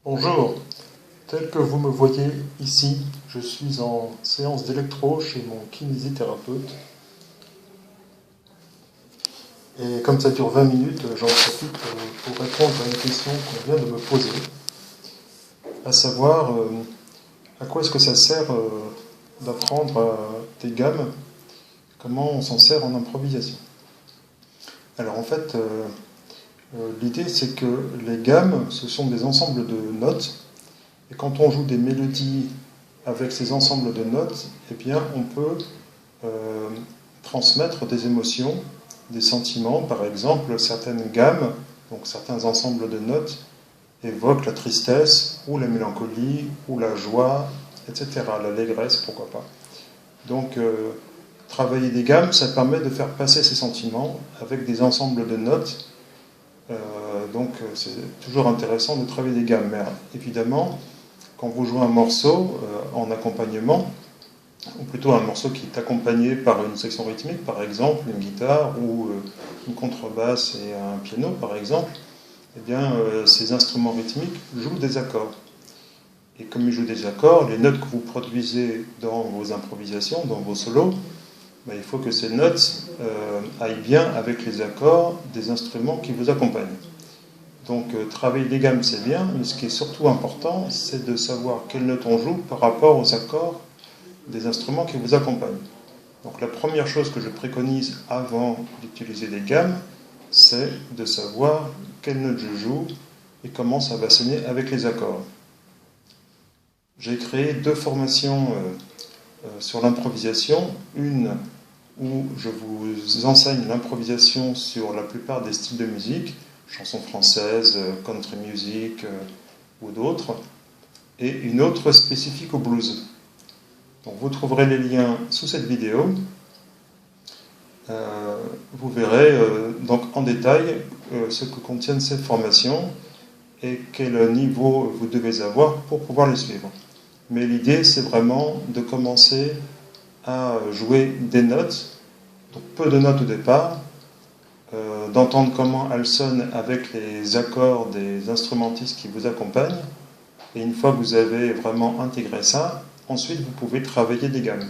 Bonjour, tel que vous me voyez ici, je suis en séance d'électro chez mon kinésithérapeute. Et comme ça dure 20 minutes, j'en profite pour répondre à une question qu'on vient de me poser, à savoir à quoi est-ce que ça sert d'apprendre des gammes, comment on s'en sert en improvisation. Alors en fait, l'idée c'est que les gammes, ce sont des ensembles de notes. Et quand on joue des mélodies avec ces ensembles de notes, eh bien, on peut transmettre des émotions, des sentiments. Par exemple, certaines gammes, donc certains ensembles de notes, évoquent la tristesse, ou la mélancolie, ou la joie, etc. L'allégresse, pourquoi pas. Donc, travailler des gammes, ça permet de faire passer ces sentiments avec des ensembles de notes. Donc, c'est toujours intéressant de travailler des gammes. Mais évidemment, quand vous jouez un morceau en accompagnement, ou plutôt un morceau qui est accompagné par une section rythmique, par exemple, une guitare ou une contrebasse et un piano, par exemple, eh bien, ces instruments rythmiques jouent des accords. Et comme ils jouent des accords, les notes que vous produisez dans vos improvisations, dans vos solos, ben, il faut que ces notes aillent bien avec les accords des instruments qui vous accompagnent. Donc travailler des gammes c'est bien, mais ce qui est surtout important, c'est de savoir quelles notes on joue par rapport aux accords des instruments qui vous accompagnent. Donc la première chose que je préconise avant d'utiliser des gammes, c'est de savoir quelles notes je joue et comment ça va sonner avec les accords. J'ai créé deux formations sur l'improvisation, une où je vous enseigne l'improvisation sur la plupart des styles de musique, chansons françaises, country music ou d'autres, et une autre spécifique au blues. Donc vous trouverez les liens sous cette vidéo. Vous verrez donc en détail ce que contiennent ces formations et quel niveau vous devez avoir pour pouvoir les suivre. Mais l'idée, c'est vraiment de commencer à jouer des notes, donc peu de notes au départ, d'entendre comment elles sonnent avec les accords des instrumentistes qui vous accompagnent. Et une fois que vous avez vraiment intégré ça, ensuite vous pouvez travailler des gammes.